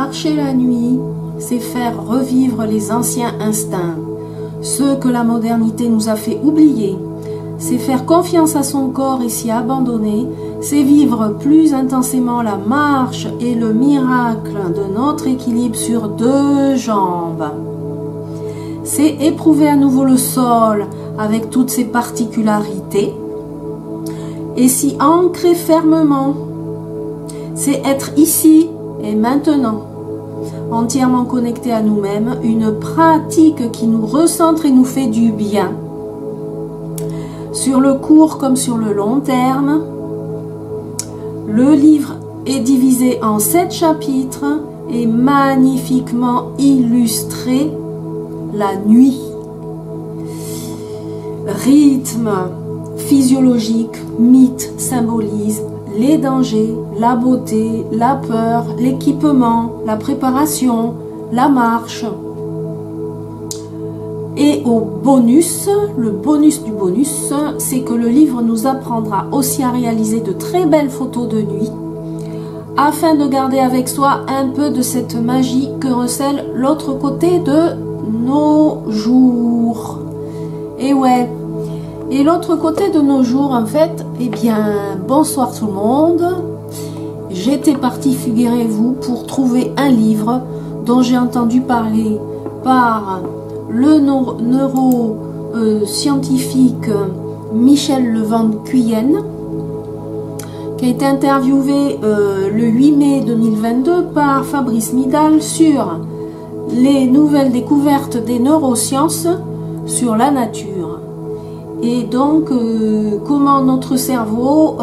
Marcher la nuit, c'est faire revivre les anciens instincts, ceux que la modernité nous a fait oublier. C'est faire confiance à son corps et s'y abandonner, c'est vivre plus intensément la marche et le miracle de notre équilibre sur deux jambes. C'est éprouver à nouveau le sol avec toutes ses particularités et s'y ancrer fermement. C'est être ici et maintenant, entièrement connecté à nous-mêmes, une pratique qui nous recentre et nous fait du bien. Sur le court comme sur le long terme, le livre est divisé en 7 chapitres et magnifiquement illustré la nuit. Rythme physiologique, mythe, symbolise les dangers, la beauté, la peur, l'équipement, la préparation, la marche. Et au bonus, le bonus du bonus, c'est que le livre nous apprendra aussi à réaliser de très belles photos de nuit, afin de garder avec soi un peu de cette magie que recèle l'autre côté de nos jours. Et ouais, et l'autre côté de nos jours, en fait, eh bien, bonsoir tout le monde. J'étais partie, figurez-vous, pour trouver un livre dont j'ai entendu parler par le neuroscientifique Michel Levan-Cuyenne, qui a été interviewé le 8 mai 2022 par Fabrice Midal sur les nouvelles découvertes des neurosciences sur la nature. Et donc, comment notre cerveau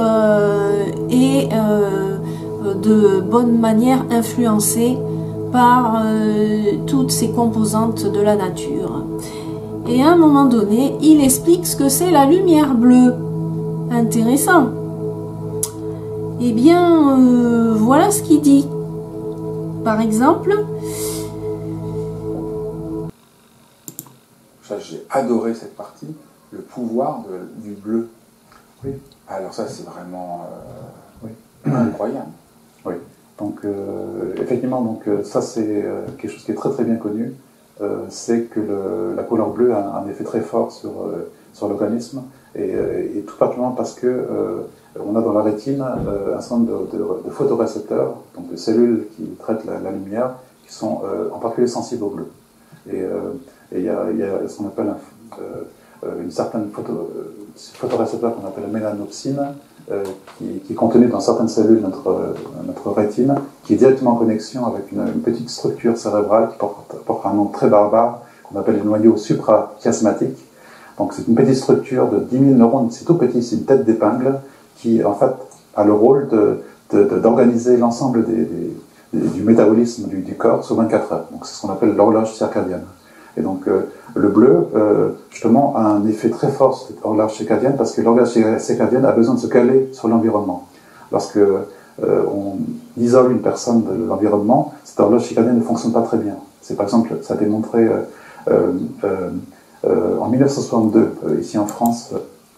est de bonne manière influencé par toutes ces composantes de la nature. Et à un moment donné, il explique ce que c'est la lumière bleue. Intéressant. Eh bien, voilà ce qu'il dit. Par exemple... Ça, j'ai adoré cette partie, le pouvoir du bleu. Oui. Alors ça, c'est vraiment oui. Incroyable. Oui. Donc, effectivement, donc, ça c'est quelque chose qui est très très bien connu. C'est que la couleur bleue a un effet très fort sur l'organisme, et tout particulièrement parce que on a dans la rétine un certain nombre de photorécepteurs, donc de cellules qui traitent la lumière, qui sont en particulier sensibles au bleu. Et il y a ce qu'on appelle une certaine photorécepteur qu'on appelle la mélanopsine, qui est contenu dans certaines cellules de notre rétine, qui est directement en connexion avec une petite structure cérébrale qui porte un nom très barbare, qu'on appelle les noyaux suprachiasmatiques. Donc c'est une petite structure de 10 000 neurones, c'est tout petit, c'est une tête d'épingle, qui en fait a le rôle d'organiser l'ensemble du métabolisme du corps sur 24 heures. Donc c'est ce qu'on appelle l'horloge circadienne. Et donc le bleu, justement, a un effet très fort sur cette horloge circadienne, parce que l'horloge circadienne a besoin de se caler sur l'environnement. Lorsque on isole une personne de l'environnement, cette horloge circadienne ne fonctionne pas très bien. C'est par exemple, ça a été montré en 1962, ici en France.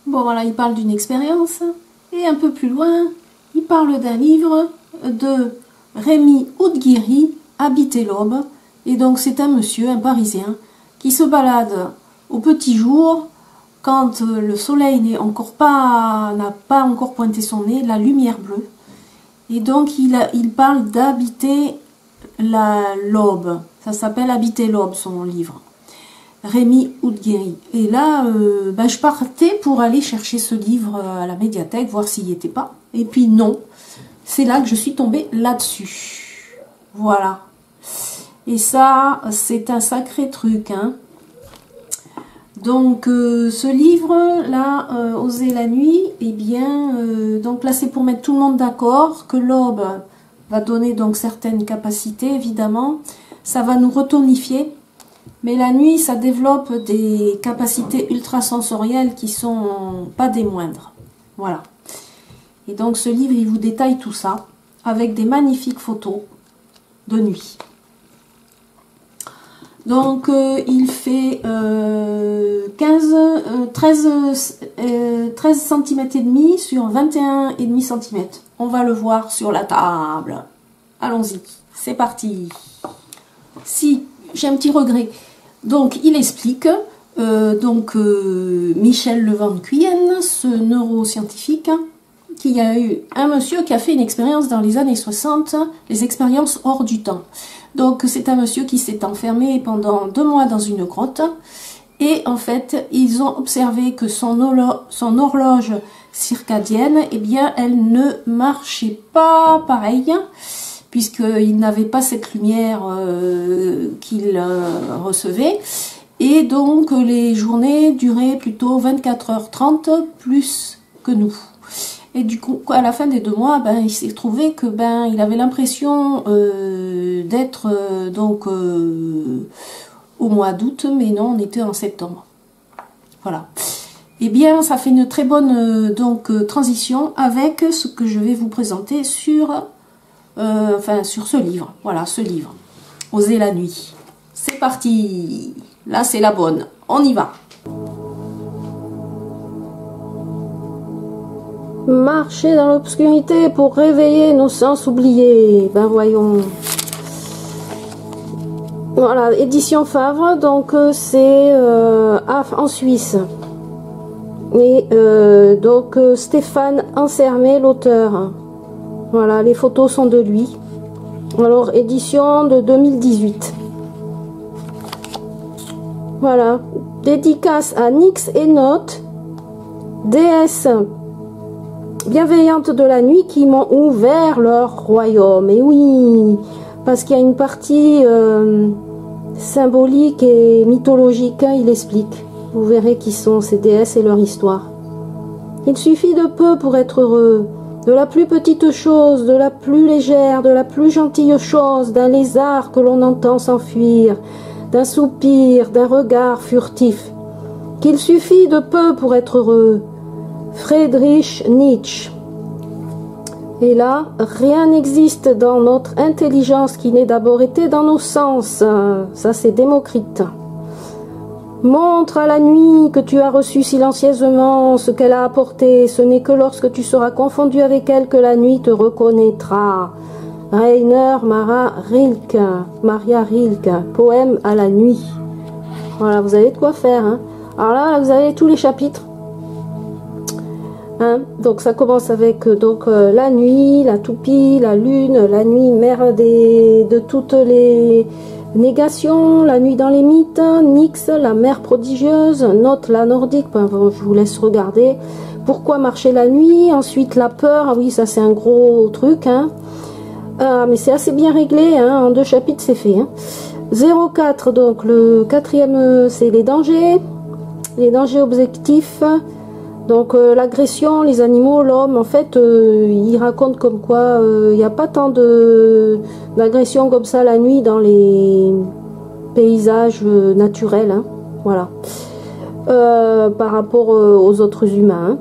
Bon voilà, il parle d'une expérience, et un peu plus loin, il parle d'un livre de Rémi Oudghiri, Habiter l'aube. Et donc c'est un monsieur, un Parisien, qui se balade au petit jour, quand le soleil n'a pas encore pointé son nez, la lumière bleue. Et donc il parle d'habiter l'aube. Ça s'appelle Habiter l'aube, son livre. Rémi Oudghiri. Et là, je partais pour aller chercher ce livre à la médiathèque, voir s'il n'y était pas. Et puis non, c'est là que je suis tombée là-dessus. Voilà. Et ça, c'est un sacré truc, hein. Donc, ce livre-là, Oser la nuit, eh bien, donc là, c'est pour mettre tout le monde d'accord que l'aube va donner donc certaines capacités, évidemment. Ça va nous retonifier. Mais la nuit, ça développe des capacités ultrasensorielles qui sont pas des moindres. Voilà. Et donc, ce livre, il vous détaille tout ça, avec des magnifiques photos de nuit. Donc il fait 13 cm et demi sur 21,5 cm. On va le voir sur la table. allons-y, c'est parti. Si, j'ai un petit regret. Donc, il explique, Michel Le Van Kuyen, ce neuroscientifique, qu'il y a eu un monsieur qui a fait une expérience dans les années 60, les expériences hors du temps. Donc, c'est un monsieur qui s'est enfermé pendant 2 mois dans une grotte. Et en fait, ils ont observé que son horloge circadienne, eh bien, elle ne marchait pas pareil, puisqu'il n'avait pas cette lumière qu'il recevait. Et donc, les journées duraient plutôt 24h30 plus que nous. Et du coup, à la fin des 2 mois, ben, il s'est trouvé que il avait l'impression d'être au mois d'août, mais non, on était en septembre. Voilà. Eh bien, ça fait une très bonne transition avec ce que je vais vous présenter sur ce livre. Voilà, ce livre. Oser la nuit. C'est parti. Là, c'est la bonne. On y va. Marcher dans l'obscurité pour réveiller nos sens oubliés. Ben voyons. Voilà, édition Favre, donc c'est en Suisse. Et Stéphane Ansermet, l'auteur. Voilà, les photos sont de lui. Alors, édition de 2018. Voilà, dédicace à Nix et Note, déesse bienveillante de la nuit qui m'ont ouvert leur royaume. Et oui, parce qu'il y a une partie symbolique et mythologique, il explique. Vous verrez qui sont ces déesses et leur histoire. Il suffit de peu pour être heureux, de la plus petite chose, de la plus légère, de la plus gentille chose, d'un lézard que l'on entend s'enfuir, d'un soupir, d'un regard furtif. Qu'il suffit de peu pour être heureux. Friedrich Nietzsche. Et là, rien n'existe dans notre intelligence qui n'ait d'abord été dans nos sens. Ça, c'est Démocrite. Montre à la nuit que tu as reçu silencieusement ce qu'elle a apporté. Ce n'est que lorsque tu seras confondu avec elle que la nuit te reconnaîtra. Rainer Maria Rilke, poème à la nuit. Voilà, vous avez de quoi faire. Hein. Alors là, vous avez tous les chapitres. Hein, donc ça commence avec la nuit, la toupie, la lune, la nuit mère de toutes les négations, la nuit dans les mythes, Nyx, la mère prodigieuse, Note, la nordique, je vous laisse regarder. Pourquoi marcher la nuit? Ensuite la peur, ah oui, ça c'est un gros truc. Hein. Mais c'est assez bien réglé, hein, en 2 chapitres c'est fait. Hein. 04, donc le 4e c'est les dangers objectifs. Donc l'agression, les animaux, l'homme, en fait, il raconte comme quoi il n'y a pas tant d'agression comme ça la nuit dans les paysages naturels, hein, voilà, par rapport aux autres humains. Hein.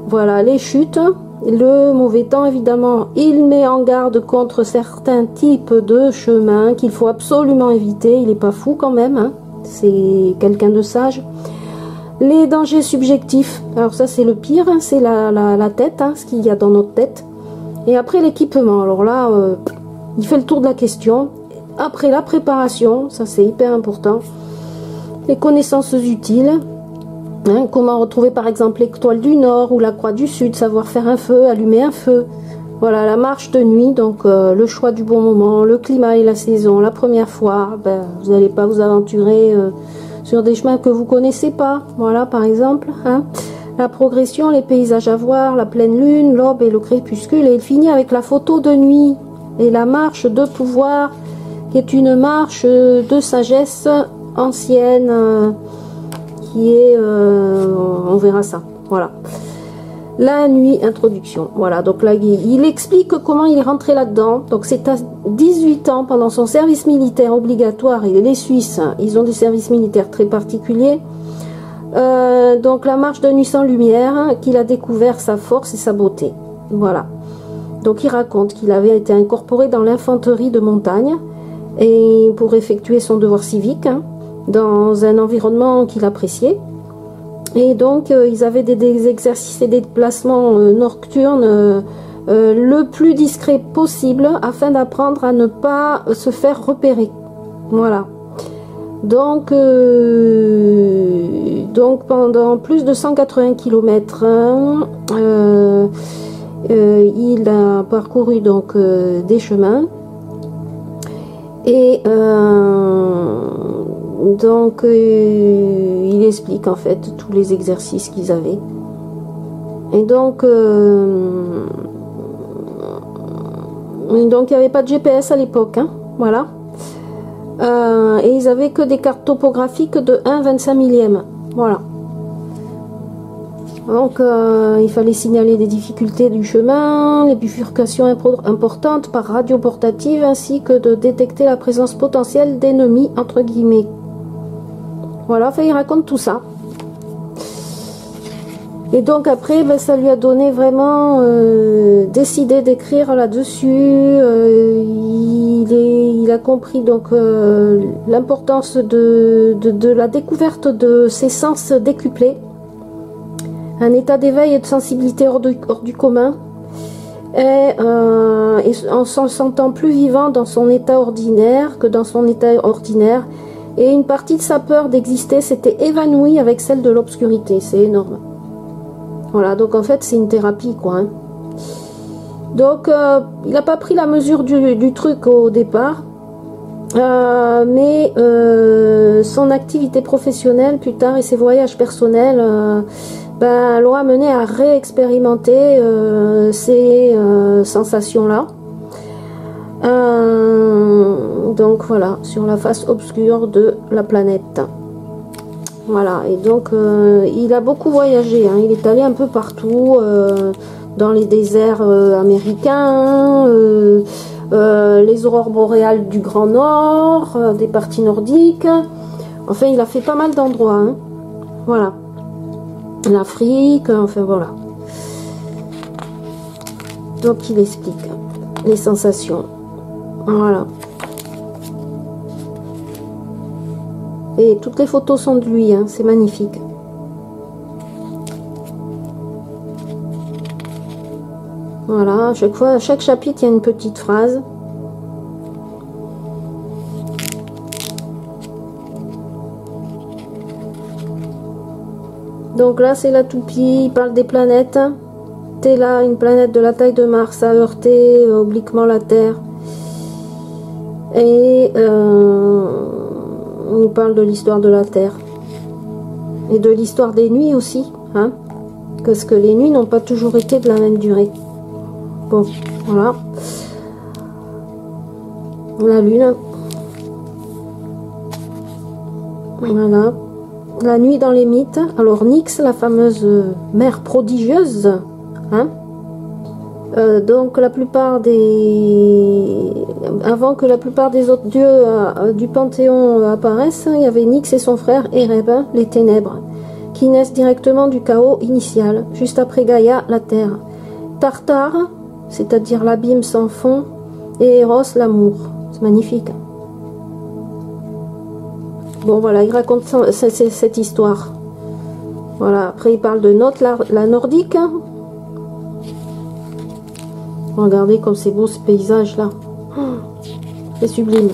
Voilà, les chutes, le mauvais temps, évidemment, il met en garde contre certains types de chemins qu'il faut absolument éviter. Il n'est pas fou quand même, hein. C'est quelqu'un de sage. Les dangers subjectifs, alors ça c'est le pire, hein, c'est la tête, hein, ce qu'il y a dans notre tête. Et après l'équipement, alors là, il fait le tour de la question. Après la préparation, ça c'est hyper important. Les connaissances utiles, hein, comment retrouver par exemple l'étoile du Nord ou la croix du Sud, savoir faire un feu, allumer un feu. Voilà, la marche de nuit, donc le choix du bon moment, le climat et la saison, la première fois, vous n'allez pas vous aventurer sur des chemins que vous connaissez pas, voilà par exemple, hein. La progression, les paysages à voir, la pleine lune, l'aube et le crépuscule, et il finit avec la photo de nuit et la marche de pouvoir, qui est une marche de sagesse ancienne, qui est, on verra ça, voilà. La nuit, introduction, voilà, donc là il explique comment il est rentré là-dedans. Donc c'est à 18 ans, pendant son service militaire obligatoire, et les Suisses, ils ont des services militaires très particuliers, donc la marche de nuit sans lumière, qu'il a découvert sa force et sa beauté, voilà. Donc il raconte qu'il avait été incorporé dans l'infanterie de montagne, et pour effectuer son devoir civique, hein, dans un environnement qu'il appréciait. Et donc ils avaient des exercices et des déplacements nocturnes le plus discret possible afin d'apprendre à ne pas se faire repérer. Voilà. Donc pendant plus de 180 km, il a parcouru donc des chemins et donc il explique en fait tous les exercices qu'ils avaient. Et donc il n'y avait pas de GPS à l'époque, hein, voilà. Et ils avaient que des cartes topographiques de 1/25 millième, voilà. Donc il fallait signaler des difficultés du chemin, les bifurcations importantes par radio portative, ainsi que de détecter la présence potentielle d'ennemis entre guillemets. Voilà, enfin, il raconte tout ça. Et donc après, ben, ça lui a donné vraiment décidé d'écrire là-dessus. Il a compris donc l'importance de la découverte de ses sens décuplés. Un état d'éveil et de sensibilité hors du commun. Et en se sentant plus vivant dans son état ordinaire que dans son état ordinaire. Et une partie de sa peur d'exister s'était évanouie avec celle de l'obscurité. C'est énorme. Voilà, donc en fait c'est une thérapie quoi. Hein. Donc il n'a pas pris la mesure du truc au départ, mais son activité professionnelle plus tard et ses voyages personnels l'ont amené à réexpérimenter ces sensations-là. Donc voilà, sur la face obscure de la planète. Voilà, et donc il a beaucoup voyagé, hein. Il est allé un peu partout, dans les déserts américains, les aurores boréales du Grand Nord, des parties nordiques. Enfin, il a fait pas mal d'endroits, hein. Voilà. L'Afrique, enfin voilà. Donc il explique les sensations. Voilà. Et toutes les photos sont de lui, hein, c'est magnifique. Voilà, à chaque chapitre, il y a une petite phrase. Donc là, c'est la toupie, il parle des planètes. Théla, une planète de la taille de Mars, a heurté obliquement la Terre. Et on parle de l'histoire de la Terre et de l'histoire des nuits aussi, hein, parce que les nuits n'ont pas toujours été de la même durée. Bon, voilà. La Lune. Voilà. La nuit dans les mythes. Alors Nyx, la fameuse mère prodigieuse, hein. Donc la plupart avant que la plupart des autres dieux du Panthéon apparaissent, il y avait Nyx et son frère Ereb, les ténèbres, qui naissent directement du chaos initial, juste après Gaïa, la terre. Tartare, c'est-à-dire l'abîme sans fond, et Eros, l'amour. C'est magnifique. Bon voilà, il raconte cette histoire. Voilà, après il parle de Note, la nordique. Regardez comme c'est beau ce paysage là. C'est sublime.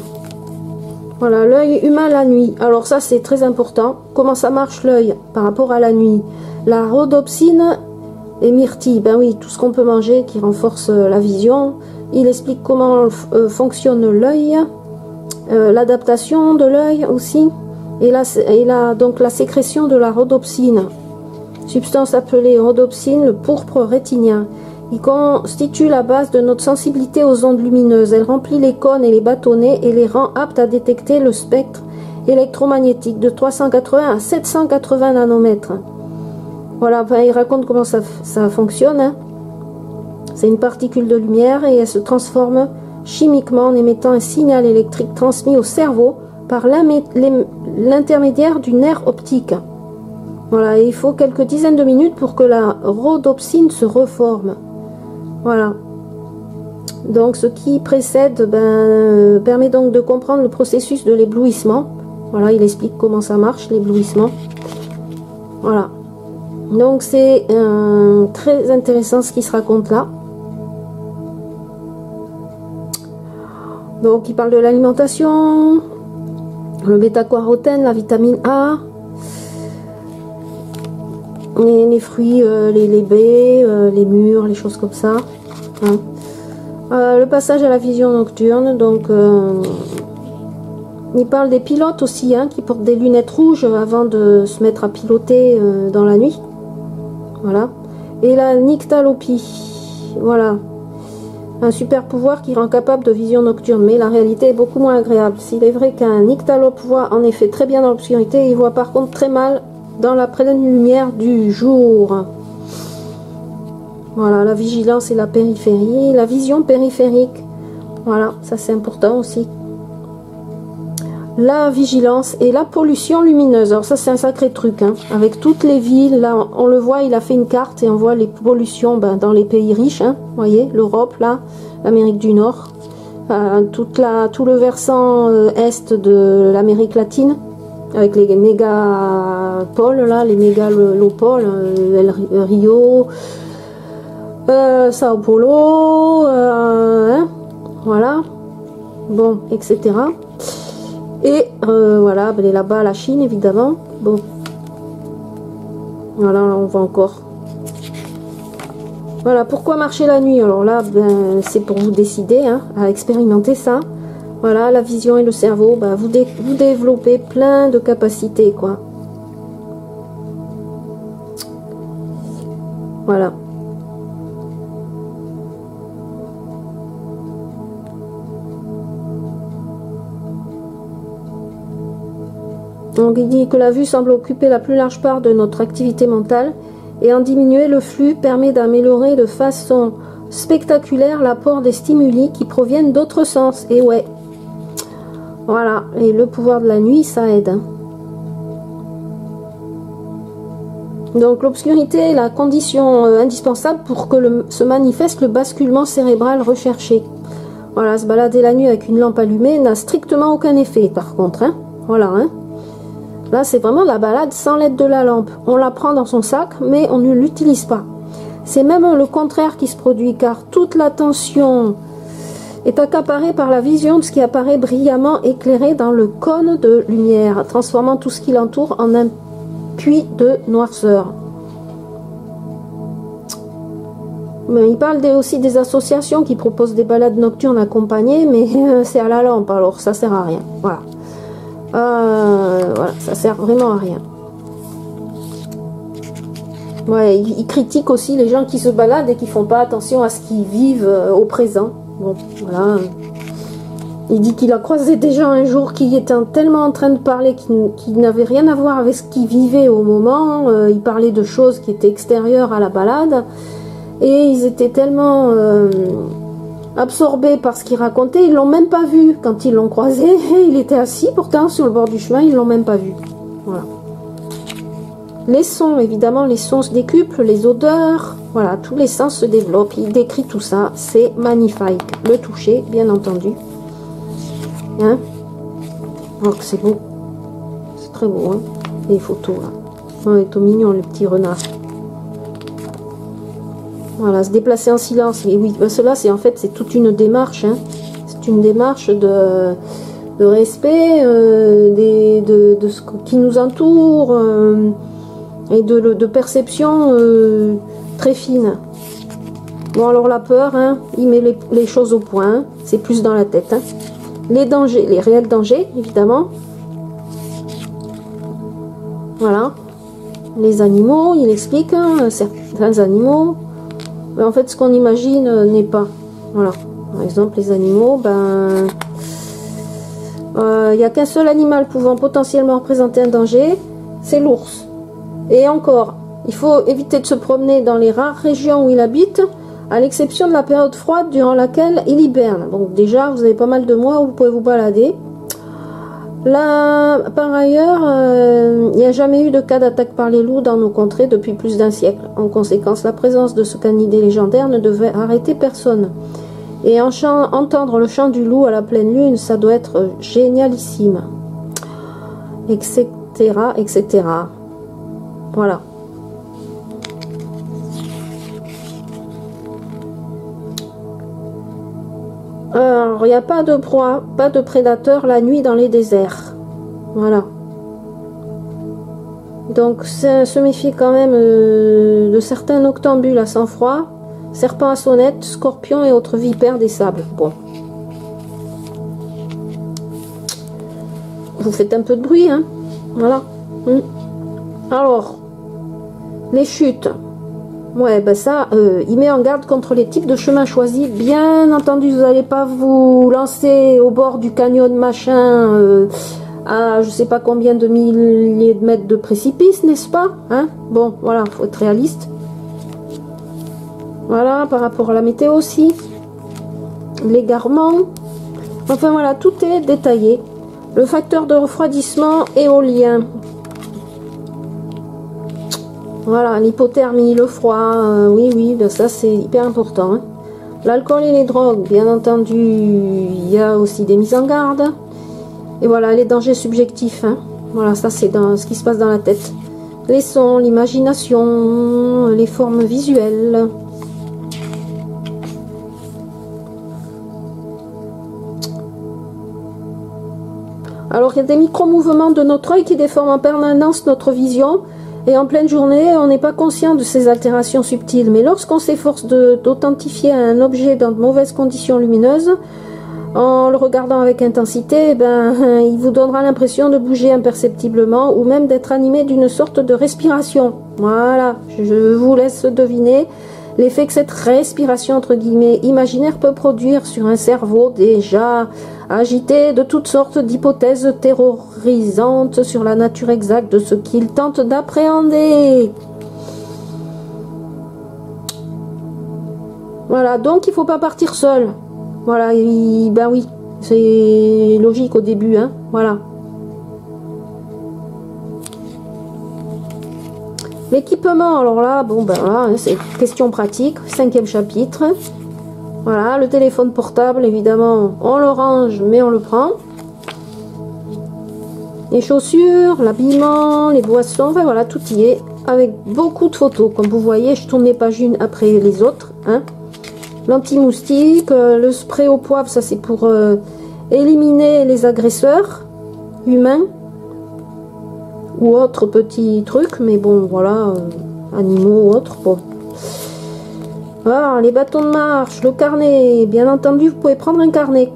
Voilà, l'œil humain la nuit. Alors ça c'est très important. Comment ça marche l'œil par rapport à la nuit? La rhodopsine et myrtille. Ben oui, tout ce qu'on peut manger qui renforce la vision. Il explique comment fonctionne l'œil. L'adaptation de l'œil aussi. Et là, donc la sécrétion de la rhodopsine. Substance appelée rhodopsine, le pourpre rétinien. Il constitue la base de notre sensibilité aux ondes lumineuses. Elle remplit les cônes et les bâtonnets et les rend aptes à détecter le spectre électromagnétique de 380 à 780 nanomètres. Voilà, ben, il raconte comment ça fonctionne. Hein. C'est une particule de lumière et elle se transforme chimiquement en émettant un signal électrique transmis au cerveau par l'intermédiaire du nerf optique. Voilà, et il faut quelques dizaines de minutes pour que la rhodopsine se reforme. Voilà. Donc ce qui précède permet donc de comprendre le processus de l'éblouissement. Voilà, il explique comment ça marche, l'éblouissement. Voilà. Donc c'est très intéressant ce qui se raconte là. Donc il parle de l'alimentation, le bêta-carotène, la vitamine A, les fruits, les baies, les mûres, les choses comme ça. Hein. Le passage à la vision nocturne, donc il parle des pilotes aussi, hein, qui portent des lunettes rouges avant de se mettre à piloter dans la nuit. Voilà. Et la nyctalopie, voilà. Un super pouvoir qui rend capable de vision nocturne, mais la réalité est beaucoup moins agréable. S'il est vrai qu'un nyctalope voit en effet très bien dans l'obscurité, il voit par contre très mal dans la pleine lumière du jour. Voilà, la vigilance et la périphérie, la vision périphérique. Voilà, ça c'est important aussi. La vigilance et la pollution lumineuse. Alors ça c'est un sacré truc, hein. Avec toutes les villes, là on le voit, il a fait une carte et on voit les pollutions dans les pays riches, hein. Vous voyez, l'Europe là, l'Amérique du Nord, tout le versant est de l'Amérique latine, avec les mégapoles là, les mégalopoles, Rio, Sao Paulo, hein, voilà, bon, etc. Et voilà, ben là-bas, la Chine, évidemment. Bon. Voilà, on voit encore. Voilà, pourquoi marcher la nuit? Alors là, ben, c'est pour vous décider, hein, à expérimenter ça. Voilà, la vision et le cerveau, ben, vous développez plein de capacités, quoi. Voilà. Donc il dit que la vue semble occuper la plus large part de notre activité mentale et en diminuer le flux permet d'améliorer de façon spectaculaire l'apport des stimuli qui proviennent d'autres sens. Et ouais, voilà, et le pouvoir de la nuit, ça aide. Hein. Donc l'obscurité est la condition indispensable pour que se manifeste le basculement cérébral recherché. Voilà, se balader la nuit avec une lampe allumée n'a strictement aucun effet par contre. Hein. Voilà, hein. Là, c'est vraiment la balade sans l'aide de la lampe. On la prend dans son sac, mais on ne l'utilise pas. C'est même le contraire qui se produit, car toute l'attention est accaparée par la vision de ce qui apparaît brillamment éclairé dans le cône de lumière, transformant tout ce qui l'entoure en un puits de noirceur. Mais il parle aussi des associations qui proposent des balades nocturnes accompagnées, mais c'est à la lampe, alors ça sert à rien. Voilà. Voilà, ça sert vraiment à rien. Ouais, il critique aussi les gens qui se baladent et qui font pas attention à ce qu'ils vivent au présent. Bon, voilà. Il dit qu'il a croisé des gens un jour qui étaient tellement en train de parler qui n'avaient rien à voir avec ce qu'ils vivaient au moment. Ils parlaient de choses qui étaient extérieures à la balade et ils étaient tellement absorbés par ce qu'il racontait, ils l'ont même pas vu quand ils l'ont croisé. Il était assis pourtant sur le bord du chemin, ils l'ont même pas vu. Voilà. Les sons, évidemment, les sons se décuplent, les odeurs, voilà, tous les sens se développent. Il décrit tout ça, c'est magnifique. Le toucher, bien entendu. Hein? Alors que c'est beau, c'est très beau, hein? Les photos là. Oh, il est tout mignon le petit renard. Voilà, se déplacer en silence. Et oui, ben cela, c'est en fait, c'est toute une démarche. Hein. C'est une démarche de respect de ce qui nous entoure et de perception très fine. Bon, alors la peur, hein, il met les choses au point. C'est plus dans la tête. Hein. Les dangers, les réels dangers, évidemment. Voilà. Les animaux, il explique, hein, certains animaux. Mais en fait, ce qu'on imagine n'est pas. Voilà. Par exemple, les animaux, ben, il n'y a qu'un seul animal pouvant potentiellement représenter un danger, c'est l'ours. Et encore, il faut éviter de se promener dans les rares régions où il habite, à l'exception de la période froide durant laquelle il hiberne. Donc déjà, vous avez pas mal de mois où vous pouvez vous balader. Là, par ailleurs, il n'y a jamais eu de cas d'attaque par les loups dans nos contrées depuis plus d'un siècle. En conséquence, la présence de ce canidé légendaire ne devait arrêter personne. Et entendre le chant du loup à la pleine lune, ça doit être génialissime. Etc. etc. Voilà. Alors, il n'y a pas de proie, pas de prédateur la nuit dans les déserts. Voilà. Donc, se méfier quand même de certains noctambules à sang-froid, serpents à sonnette, scorpions et autres vipères des sables. Bon. Vous faites un peu de bruit, hein. Voilà. Alors, les chutes. Ouais, ben ça, il met en garde contre les types de chemins choisis. Bien entendu, vous n'allez pas vous lancer au bord du canyon machin à je sais pas combien de milliers de mètres de précipice, n'est-ce pas, hein? Bon, voilà, faut être réaliste. Voilà, par rapport à la météo aussi. L'égarement. Enfin voilà, tout est détaillé. Le facteur de refroidissement éolien. Voilà, l'hypothermie, le froid, oui, ben ça c'est hyper important. Hein. L'alcool et les drogues, bien entendu, il y a aussi des mises en garde. Et voilà, les dangers subjectifs. Hein. Voilà, ça c'est dans ce qui se passe dans la tête. Les sons, l'imagination, les formes visuelles. Alors il y a des micro-mouvements de notre œil qui déforment en permanence notre vision. Et en pleine journée, on n'est pas conscient de ces altérations subtiles. Mais lorsqu'on s'efforce d'authentifier un objet dans de mauvaises conditions lumineuses, en le regardant avec intensité, ben, il vous donnera l'impression de bouger imperceptiblement ou même d'être animé d'une sorte de respiration. Voilà, je vous laisse deviner l'effet que cette respiration entre guillemets imaginaire peut produire sur un cerveau déjà agité de toutes sortes d'hypothèses terrorisantes sur la nature exacte de ce qu'il tente d'appréhender. Voilà, donc il ne faut pas partir seul. Voilà, ben oui, c'est logique au début, hein, voilà. L'équipement, alors là, bon ben là, hein, c'est question pratique, 5e chapitre. Voilà, le téléphone portable, évidemment, on le range, mais on le prend. Les chaussures, l'habillement, les boissons, enfin voilà, tout y est, avec beaucoup de photos. Comme vous voyez, je tourne les pages une après les autres, hein. L'anti-moustique, le spray au poivre, ça c'est pour éliminer les agresseurs humains ou autres petits trucs, mais bon voilà, animaux ou autres, bon. Voilà, les bâtons de marche, le carnet, bien entendu vous pouvez prendre un carnet.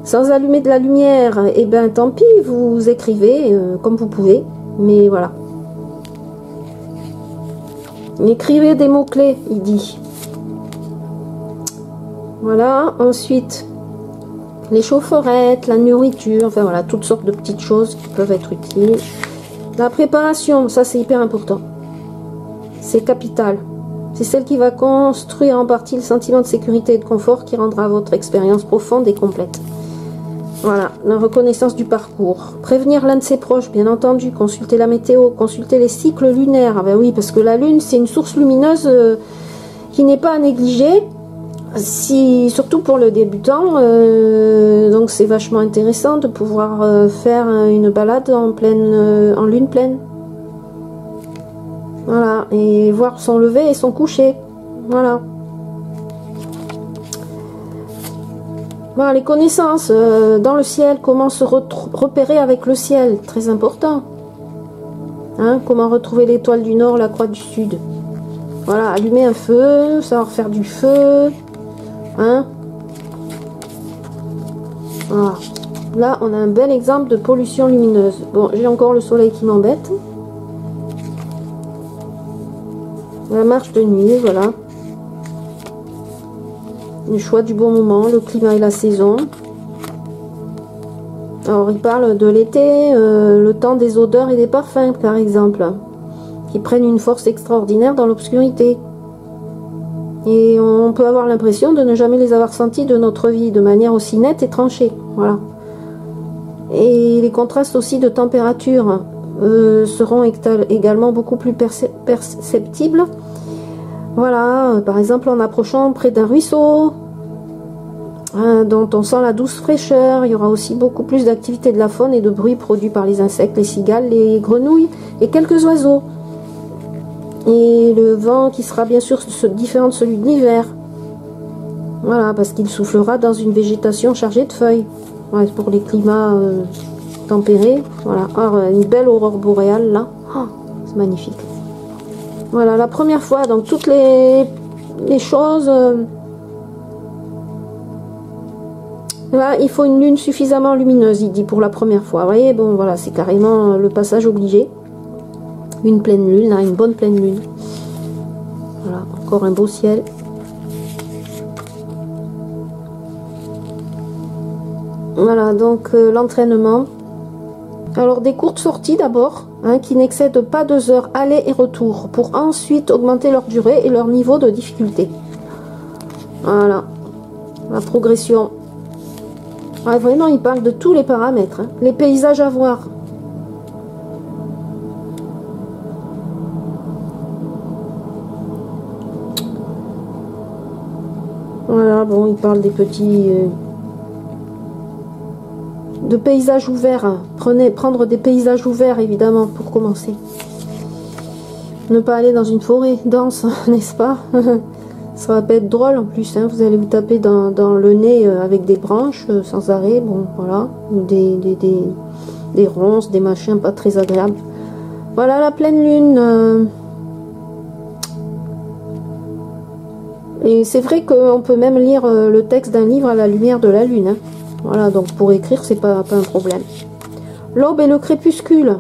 Sans allumer de la lumière, et ben tant pis, vous écrivez comme vous pouvez, mais voilà. Écrivez des mots-clés, il dit. Voilà, ensuite les chaufferettes, la nourriture, enfin voilà, toutes sortes de petites choses qui peuvent être utiles. La préparation, ça c'est hyper important. C'est capital. C'est celle qui va construire en partie le sentiment de sécurité et de confort qui rendra votre expérience profonde et complète. Voilà, la reconnaissance du parcours. Prévenir l'un de ses proches, bien entendu. Consulter la météo, consulter les cycles lunaires. Ah ben oui, parce que la Lune, c'est une source lumineuse qui n'est pas à négliger. Surtout pour le débutant, donc c'est vachement intéressant de pouvoir faire une balade en lune pleine. Voilà, et voir son lever et son coucher. Voilà. Voilà, les connaissances dans le ciel, comment se repérer avec le ciel, très important. Hein, comment retrouver l'étoile du nord, la croix du sud. Voilà, allumer un feu, savoir faire du feu. Hein, voilà. Là on a un bel exemple de pollution lumineuse. Bon, j'ai encore le soleil qui m'embête. La marche de nuit, voilà. Le choix du bon moment, le climat et la saison. Alors il parle de l'été, le temps des odeurs et des parfums par exemple, qui prennent une force extraordinaire dans l'obscurité. Et on peut avoir l'impression de ne jamais les avoir sentis de notre vie de manière aussi nette et tranchée. Voilà. Et les contrastes aussi de température seront également beaucoup plus perceptibles. Voilà, par exemple en approchant près d'un ruisseau, dont on sent la douce fraîcheur. Il y aura aussi beaucoup plus d'activité de la faune et de bruit produits par les insectes, les cigales, les grenouilles et quelques oiseaux. Et le vent qui sera bien sûr différent de celui de l'hiver. Voilà, parce qu'il soufflera dans une végétation chargée de feuilles. Ouais, pour les climats tempérés. Voilà, alors, une belle aurore boréale là. Oh, c'est magnifique. Voilà, la première fois, donc toutes les choses... là, il faut une lune suffisamment lumineuse, il dit, pour la première fois. Vous voyez, bon, voilà, c'est carrément le passage obligé. Une pleine lune, là, une bonne pleine lune. Voilà, encore un beau ciel. Voilà, donc l'entraînement. Alors, des courtes sorties d'abord, hein, qui n'excèdent pas 2 heures aller et retour, pour ensuite augmenter leur durée et leur niveau de difficulté. Voilà, la progression. Ah, vraiment, il parle de tous les paramètres, hein. Les paysages à voir. Voilà, bon, il parle des petits... de paysages ouverts. Hein. Prendre des paysages ouverts, évidemment, pour commencer. Ne pas aller dans une forêt dense, n'est-ce pas? Ça va pas être drôle en plus, hein. Vous allez vous taper dans le nez avec des branches sans arrêt, bon voilà, des ronces, des machins pas très agréables. Voilà la pleine lune. Et c'est vrai qu'on peut même lire le texte d'un livre à la lumière de la lune, hein. Voilà, donc pour écrire, c'est pas un problème. L'aube et le crépuscule.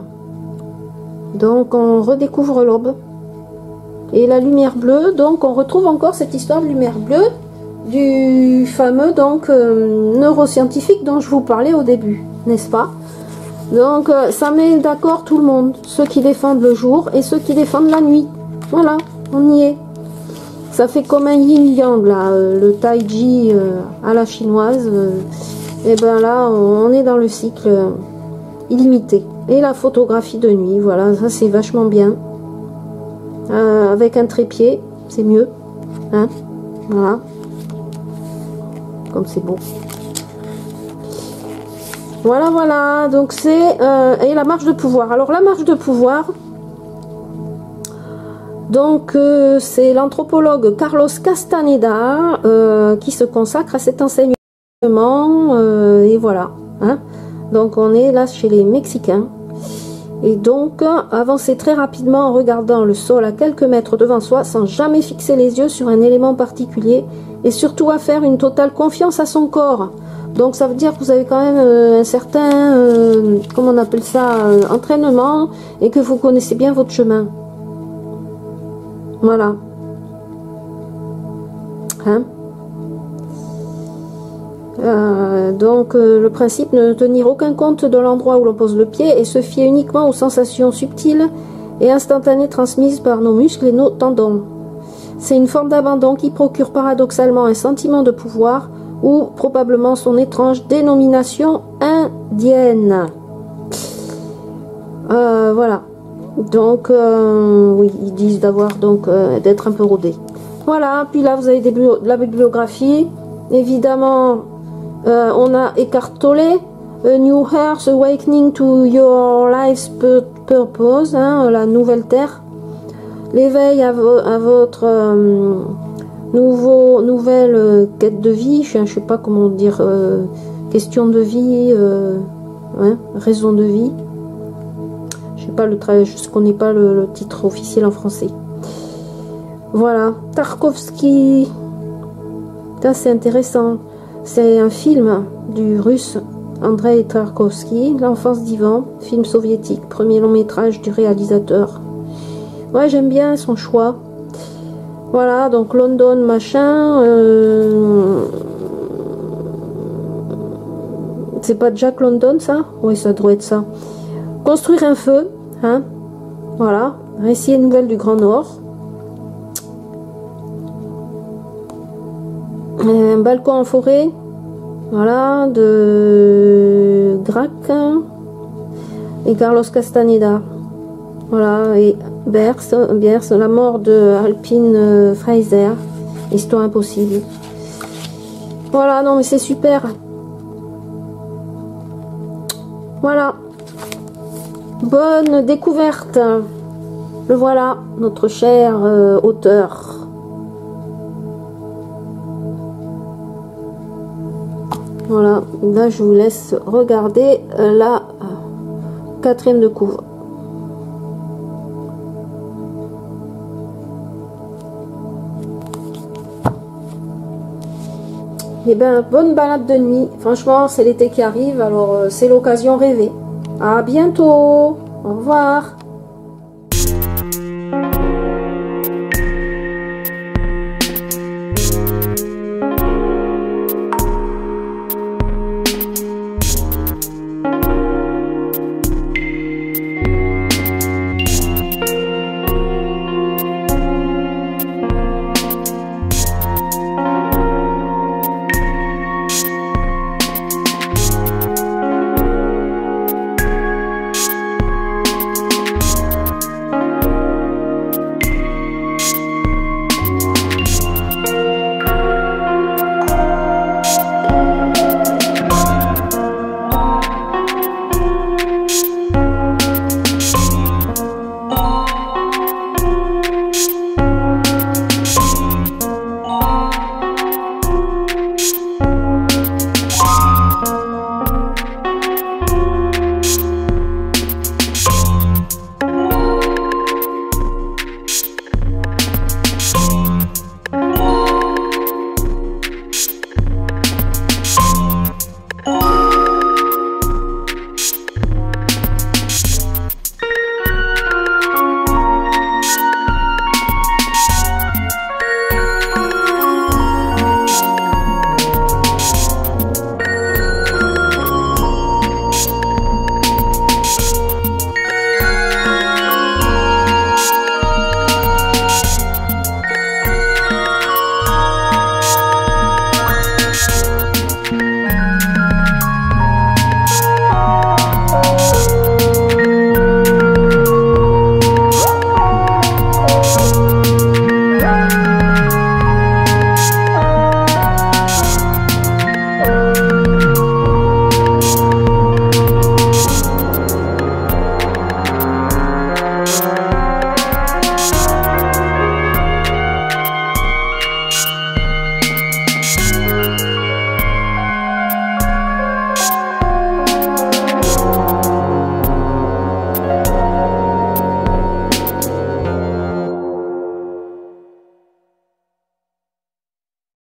Donc on redécouvre l'aube. Et la lumière bleue, donc on retrouve encore cette histoire de lumière bleue du fameux donc neuroscientifique dont je vous parlais au début, n'est-ce pas? Donc ça met d'accord tout le monde, ceux qui défendent le jour et ceux qui défendent la nuit. Voilà, on y est. Ça fait comme un yin-yang là, le tai-chi à la chinoise. Et ben là, on est dans le cycle illimité. Et la photographie de nuit, voilà, ça c'est vachement bien. Avec un trépied, c'est mieux, hein, voilà, comme c'est beau. Voilà, voilà, donc c'est et la marche de pouvoir. Alors la marche de pouvoir, donc c'est l'anthropologue Carlos Castaneda qui se consacre à cet enseignement et voilà, hein. Donc on est là chez les Mexicains. Et donc, avancer très rapidement en regardant le sol à quelques mètres devant soi, sans jamais fixer les yeux sur un élément particulier, et surtout à faire une totale confiance à son corps. Donc ça veut dire que vous avez quand même un certain, comment on appelle ça, entraînement, et que vous connaissez bien votre chemin. Voilà. Hein? Donc le principe, ne tenir aucun compte de l'endroit où l'on pose le pied et se fier uniquement aux sensations subtiles et instantanées transmises par nos muscles et nos tendons. C'est une forme d'abandon qui procure paradoxalement un sentiment de pouvoir ou probablement son étrange dénomination indienne. Voilà. Donc oui, ils disent d'avoir donc d'être un peu rodé. Voilà, puis là vous avez de la bibliographie, évidemment. On a Eckhart Tolle, A New Earth Awakening to Your Life's Purpose, hein, la nouvelle terre, l'éveil à votre nouvelle quête de vie, je sais pas comment dire, question de vie, hein, raison de vie, je sais pas je connais pas le titre officiel en français. Voilà, Tarkovsky, ça c'est intéressant. C'est un film du russe Andrei Tarkovsky, L'enfance d'Ivan, film soviétique, premier long métrage du réalisateur. Ouais, j'aime bien son choix. Voilà, donc London, machin. C'est pas Jack London, ça? Oui, ça doit être ça. Construire un feu, hein. Voilà, récit et nouvelles du Grand Nord. Un balcon en forêt, voilà, de Grac et Carlos Castaneda, voilà, et Biers, la mort de Alpine Fraser, histoire impossible. Voilà, non mais c'est super. Voilà, bonne découverte. Le voilà, notre cher auteur. Voilà, là je vous laisse regarder la 4e de couvre. Et ben, bonne balade de nuit. Franchement, c'est l'été qui arrive, alors c'est l'occasion rêvée. À bientôt. Au revoir.